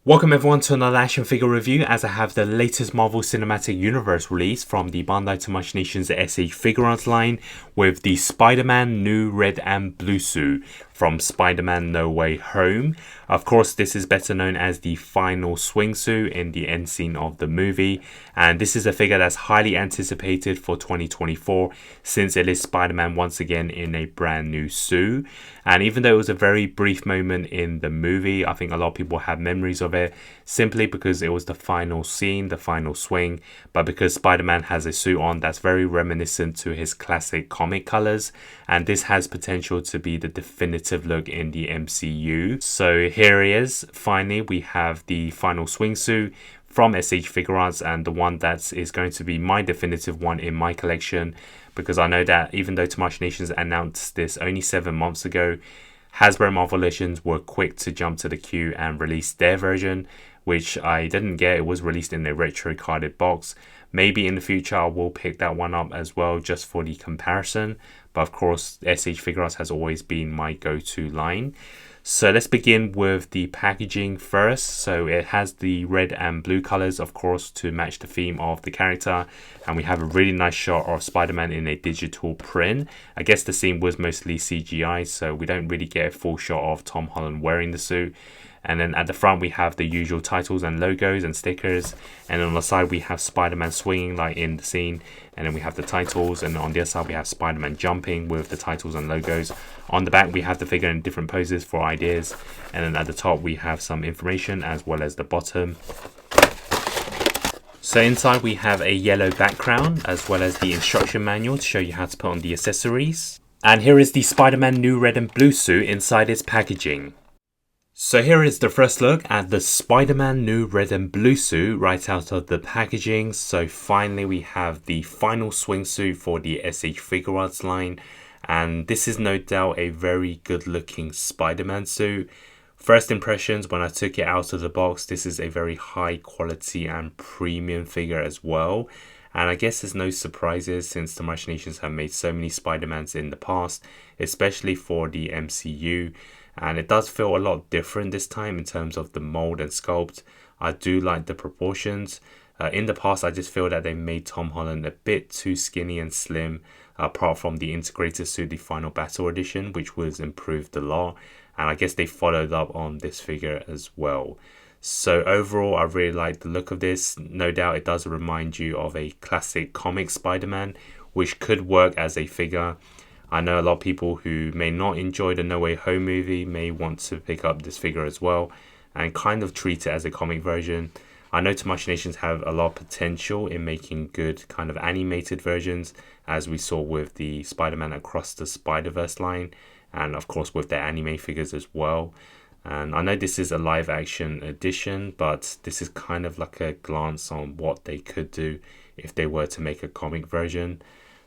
Welcome everyone to another action figure review as I have the latest Marvel Cinematic Universe release from the Bandai Imaginations SH Figuarts line with the Spider-Man new red and blue suit from Spider-Man No Way Home. Of course, this is better known as the final swingsuit in the end scene of the movie, and this is a figure that's highly anticipated for 2024 since it is Spider-Man once again in a brand new suit. And even though it was a very brief moment in the movie, I think a lot of people have memories of it simply because it was the final scene, the final swing, but because Spider-Man has a suit on that's very reminiscent to his classic comic colors, and this has potential to be the definitive look in the MCU. So here he is. Finally, we have the final swingsuit from SH Figuarts, and the one that is going to be my definitive one in my collection, because I know that even though Imaginations announced this only 7 months ago, Hasbro Marvel Legends were quick to jump to the queue and release their version, which I didn't get. It was released in a retro carded box. Maybe in the future I will pick that one up as well just for the comparison, but of course SH Figuarts has always been my go-to line. So let's begin with the packaging first. So it has the red and blue colors, of course, to match the theme of the character. And we have a really nice shot of Spider-Man in a digital print. I guess the scene was mostly CGI, so we don't really get a full shot of Tom Holland wearing the suit. And then at the front we have the usual titles and logos and stickers, and on the side we have Spider-Man swinging like in the scene, and then we have the titles, and on the other side we have Spider-Man jumping with the titles and logos. On the back we have the figure in different poses for ideas, and then at the top we have some information as well as the bottom. So inside we have a yellow background as well as the instruction manual to show you how to put on the accessories. And here is the Spider-Man new red and blue suit inside its packaging. So here is the first look at the Spider-Man new red and blue suit right out of the packaging. So finally we have the final swingsuit for the SH Figuarts line, and this is no doubt a very good looking Spider-Man suit. First impressions when I took it out of the box, this is a very high quality and premium figure as well. And I guess there's no surprises since the Imaginations have made so many Spider-Mans in the past, especially for the MCU. And it does feel a lot different this time in terms of the mold and sculpt. I do like the proportions. In the past, I just feel that they made Tom Holland a bit too skinny and slim, apart from the integrated suit, the Final Battle Edition, which was improved a lot. And I guess they followed up on this figure as well. So overall, I really like the look of this. No doubt it does remind you of a classic comic Spider-Man, which could work as a figure. I know a lot of people who may not enjoy the No Way Home movie may want to pick up this figure as well and kind of treat it as a comic version. I know Imaginations have a lot of potential in making good kind of animated versions, as we saw with the Spider-Man Across the Spider-Verse line, and of course with their anime figures as well. And I know this is a live action edition, but this is kind of like a glance on what they could do if they were to make a comic version.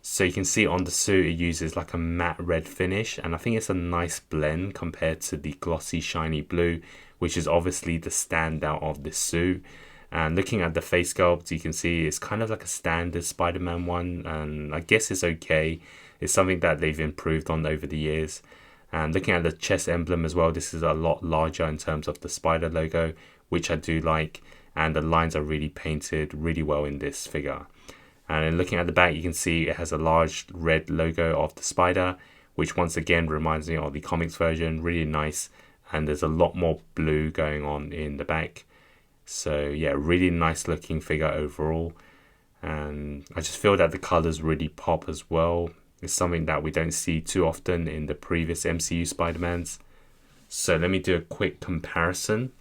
So you can see on the suit it uses like a matte red finish, and I think it's a nice blend compared to the glossy shiny blue, which is obviously the standout of this suit. And looking at the face sculpt, you can see it's kind of like a standard Spider-Man one, and I guess it's okay. It's something that they've improved on over the years. And looking at the chest emblem as well, this is a lot larger in terms of the spider logo, which I do like, and the lines are really painted really well in this figure. And then looking at the back, you can see it has a large red logo of the spider, which once again reminds me of the comics version. Really nice, and there's a lot more blue going on in the back. So yeah, really nice looking figure overall, and I just feel that the colors really pop as well. It's something that we don't see too often in the previous MCU Spider-Mans. So let me do a quick comparison.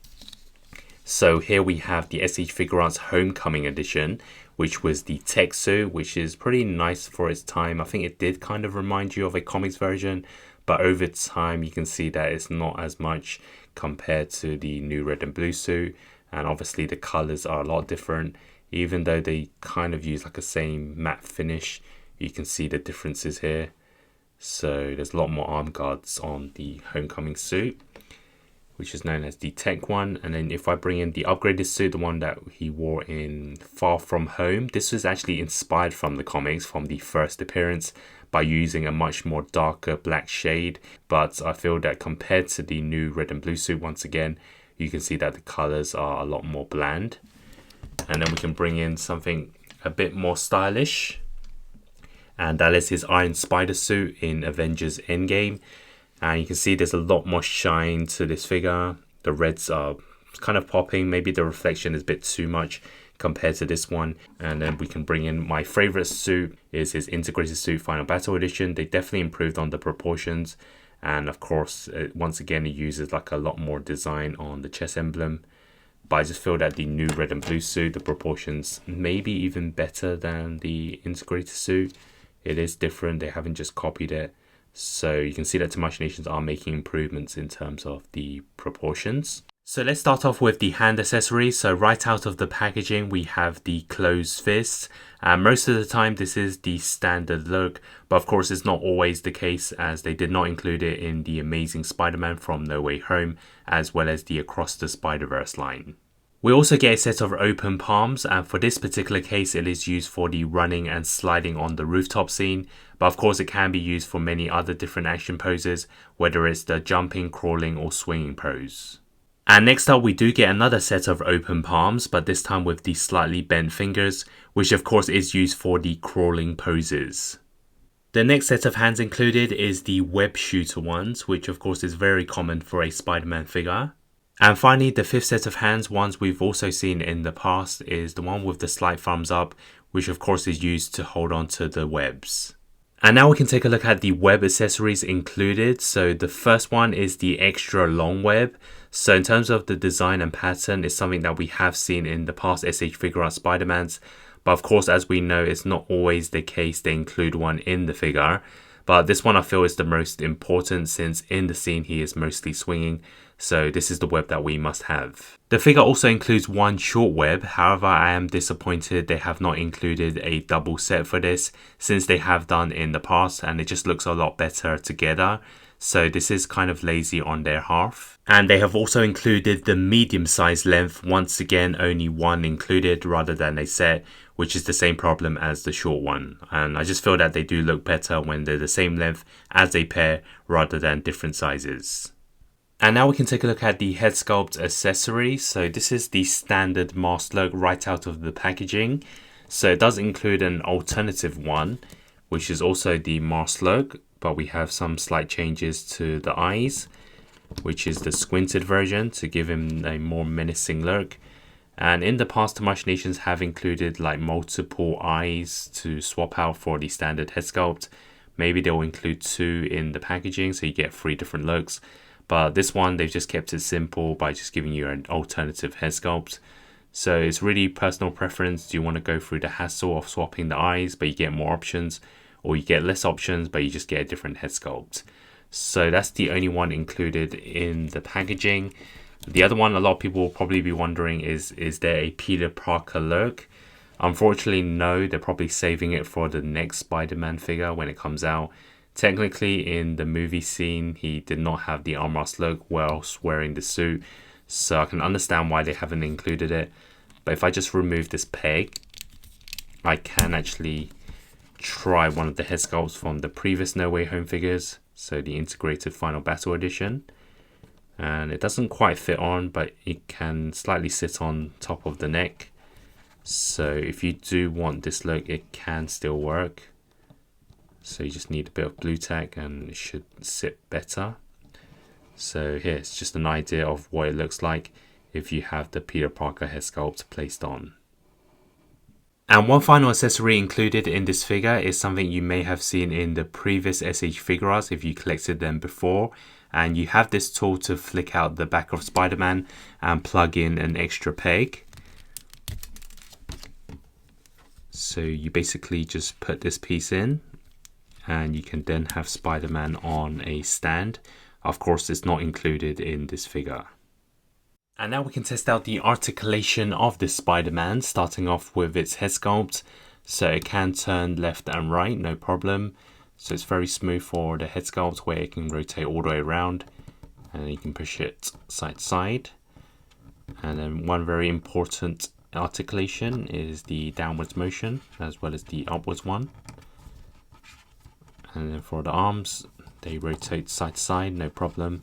So here we have the SH Figuarts Homecoming Edition, which was the tech suit, which is pretty nice for its time. I think it did kind of remind you of a comics version, but over time you can see that it's not as much compared to the new red and blue suit. And obviously the colors are a lot different, even though they kind of use like a same matte finish. You can see the differences here. So there's a lot more arm guards on the Homecoming suit, which is known as the tech one. And then if I bring in the upgraded suit, the one that he wore in Far From Home, this was actually inspired from the comics, from the first appearance, by using a much more darker black shade. But I feel that compared to the new red and blue suit, once again, you can see that the colors are a lot more bland. And then we can bring in something a bit more stylish, and that is his Iron Spider suit in Avengers Endgame. And you can see there's a lot more shine to this figure. The reds are kind of popping. Maybe the reflection is a bit too much compared to this one. And then we can bring in my favorite suit, is his integrated suit Final Battle Edition. They definitely improved on the proportions, and of course once again it uses like a lot more design on the chest emblem. But I just feel that the new red and blue suit, the proportions may be even better than the integrated suit. It is different, they haven't just copied it. So you can see that Nations are making improvements in terms of the proportions. So let's start off with the hand accessories. So right out of the packaging, we have the closed fist. And most of the time, this is the standard look. But of course, it's not always the case, as they did not include it in the Amazing Spider-Man from No Way Home, as well as the Across the Spider-Verse line. We also get a set of open palms, and for this particular case it is used for the running and sliding on the rooftop scene, but of course it can be used for many other different action poses, whether it's the jumping, crawling or swinging pose. And next up we do get another set of open palms, but this time with the slightly bent fingers, which of course is used for the crawling poses. The next set of hands included is the web shooter ones, which of course is very common for a Spider-Man figure. And finally, the fifth set of hands, ones we've also seen in the past, is the one with the slight thumbs up, which of course is used to hold on to the webs. And now we can take a look at the web accessories included. So the first one is the extra long web. So in terms of the design and pattern, it's something that we have seen in the past SH Figuarts Spider-Mans. But of course, as we know, it's not always the case they include one in the figure. But this one I feel is the most important, since in the scene he is mostly swinging. So this is the web that we must have. The figure also includes one short web. However, I am disappointed they have not included a double set for this, since they have done in the past, and it just looks a lot better together. So this is kind of lazy on their half. And they have also included the medium size length. Once again, only one included rather than a set, which is the same problem as the short one. And I just feel that they do look better when they're the same length as a pair rather than different sizes. And now we can take a look at the Headsculpt accessory. So this is the standard mask look right out of the packaging. So it does include an alternative one, which is also the mask look, but we have some slight changes to the eyes, which is the squinted version to give him a more menacing look. And in the past, Nations have included like multiple eyes to swap out for the standard Headsculpt. Maybe they'll include 2 in the packaging, so you get 3 different looks. But this one, they've just kept it simple by just giving you an alternative head sculpt. So it's really personal preference. Do you want to go through the hassle of swapping the eyes, but you get more options, or you get less options, but you just get a different head sculpt? So that's the only one included in the packaging. The other one, a lot of people will probably be wondering, is there a Peter Parker look? Unfortunately, no. They're probably saving it for the next Spider-Man figure when it comes out. Technically, in the movie scene, he did not have the arm rust look whilst wearing the suit, so I can understand why they haven't included it. But if I just remove this peg, I can actually try one of the head sculpts from the previous No Way Home figures, so the integrated Final Battle Edition. And it doesn't quite fit on, but it can slightly sit on top of the neck. So if you do want this look, it can still work. So you just need a bit of glue tack and it should sit better. So here, it's just an idea of what it looks like if you have the Peter Parker head sculpt placed on. And one final accessory included in this figure is something you may have seen in the previous SH Figuarts if you collected them before. And you have this tool to flick out the back of Spider-Man and plug in an extra peg. So you basically just put this piece in, and you can then have Spider-Man on a stand. Of course, it's not included in this figure. And now we can test out the articulation of this Spider-Man, starting off with its head sculpt. So it can turn left and right, no problem. So it's very smooth for the head sculpt, where it can rotate all the way around, and you can push it side to side. And then one very important articulation is the downwards motion as well as the upwards one. And then for the arms, they rotate side to side, no problem,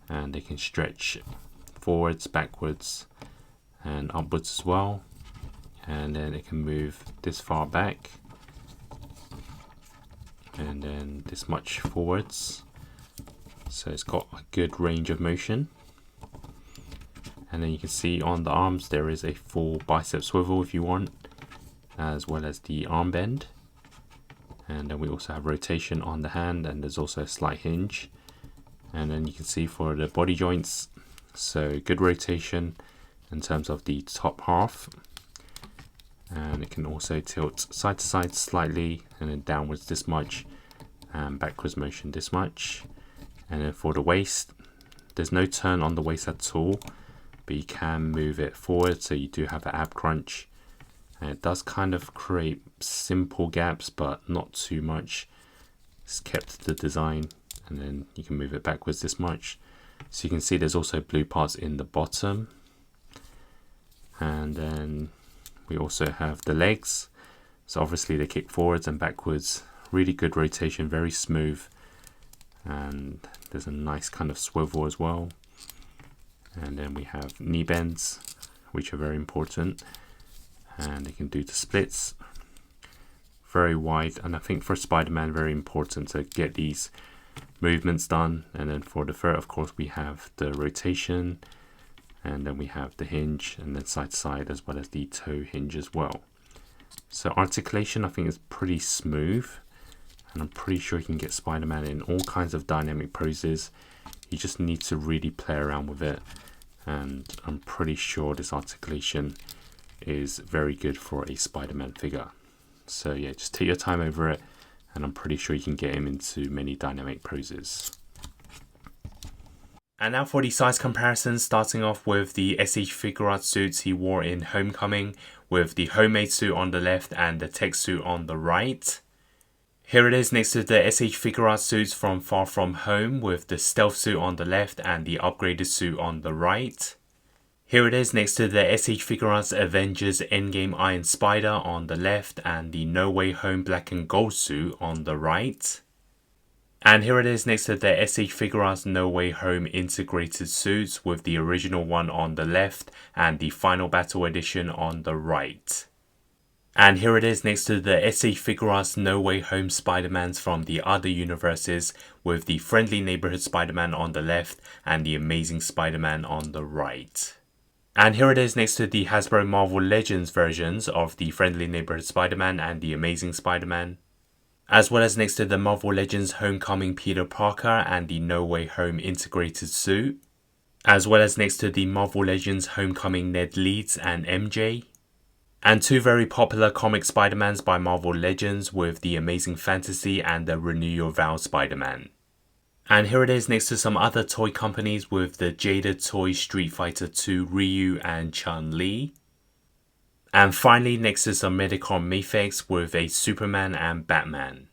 and they can stretch forwards, backwards, and upwards as well. And then it can move this far back, and then this much forwards. So it's got a good range of motion. And then you can see on the arms there is a full bicep swivel if you want, as well as the arm bend. And then we also have rotation on the hand, and there's also a slight hinge. And then you can see for the body joints, so good rotation in terms of the top half. And it can also tilt side to side slightly, and then downwards this much, and backwards motion this much. And then for the waist, there's no turn on the waist at all, but you can move it forward, so you do have an ab crunch. And it does kind of create simple gaps, but not too much. It's kept the design, and then you can move it backwards this much. So you can see there's also blue parts in the bottom. And then we also have the legs. So obviously they kick forwards and backwards. Really good rotation, very smooth. And there's a nice kind of swivel as well. And then we have knee bends, which are very important. And they can do the splits. Very wide, and I think for Spider-Man very important to get these movements done. And then for the fur, of course, we have the rotation, and then we have the hinge, and then side to side, as well as the toe hinge as well. So articulation I think is pretty smooth, and I'm pretty sure you can get Spider-Man in all kinds of dynamic poses. You just need to really play around with it, and I'm pretty sure this articulation is very good for a Spider-Man figure. So yeah, just take your time over it, and I'm pretty sure you can get him into many dynamic poses. And now for the size comparisons, starting off with the SH Figuarts suits he wore in Homecoming, with the homemade suit on the left and the tech suit on the right. Here it is next to the SH Figuarts suits from Far From Home, with the stealth suit on the left and the upgraded suit on the right. Here it is next to the SH Figuarts Avengers Endgame Iron Spider on the left and the No Way Home black and gold suit on the right. And here it is next to the SH Figuarts No Way Home integrated suits, with the original one on the left and the Final Battle edition on the right. And here it is next to the SH Figuarts No Way Home Spider-Mans from the other universes, with the Friendly Neighborhood Spider-Man on the left and the Amazing Spider-Man on the right. And here it is next to the Hasbro Marvel Legends versions of the Friendly Neighborhood Spider-Man and the Amazing Spider-Man, as well as next to the Marvel Legends Homecoming Peter Parker and the No Way Home integrated suit, as well as next to the Marvel Legends Homecoming Ned Leeds and MJ, and two very popular comic Spider-Mans by Marvel Legends, with the Amazing Fantasy and the Renew Your Vows Spider-Man. And here it is next to some other toy companies, with the Jaded Toys Street Fighter 2 Ryu and Chun-Li. And finally next to some Medicom Mafex with a Superman and Batman.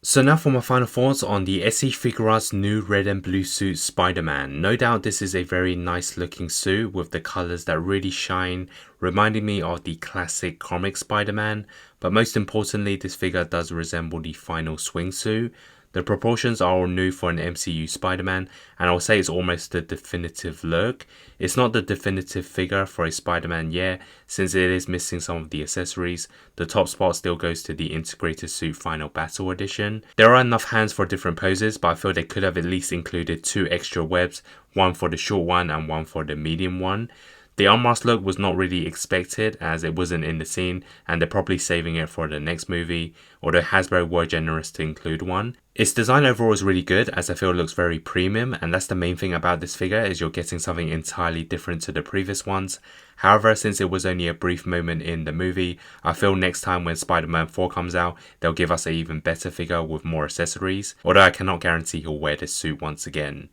So now for my final thoughts on the SH Figuarts new red and blue suit Spider-Man. No doubt this is a very nice looking suit with the colours that really shine, reminding me of the classic comic Spider-Man. But most importantly, this figure does resemble the final swingsuit. The proportions are all new for an MCU Spider-Man, and I'll say it's almost the definitive look. It's not the definitive figure for a Spider-Man yet, since it is missing some of the accessories. The top spot still goes to the integrated suit Final Battle edition. There are enough hands for different poses, but I feel they could have at least included 2 extra webs, one for the short one and one for the medium one. The unmasked look was not really expected, as it wasn't in the scene, and they're probably saving it for the next movie, although Hasbro were generous to include one. Its design overall is really good, as I feel it looks very premium, and that's the main thing about this figure, is you're getting something entirely different to the previous ones. However, since it was only a brief moment in the movie, I feel next time when Spider-Man 4 comes out, they'll give us an even better figure with more accessories, although I cannot guarantee he'll wear this suit once again.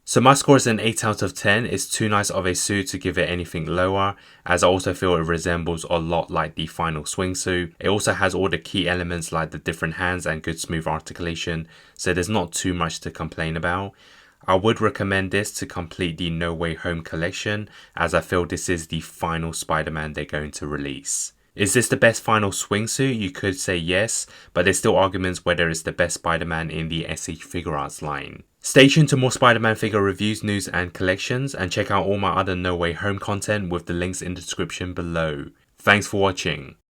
So my score is an 8 out of 10. It's too nice of a suit to give it anything lower, as I also feel it resembles a lot like the final swingsuit. It also has all the key elements like the different hands and good smooth articulation, so there's not too much to complain about. I would recommend this to complete the No Way Home collection, as I feel this is the final Spider-Man they're going to release. Is this the best final swingsuit? You could say yes, but there's still arguments whether it's the best Spider-Man in the SH Figuarts line. Stay tuned to more Spider-Man figure reviews, news and collections, and check out all my other No Way Home content with the links in the description below. Thanks for watching.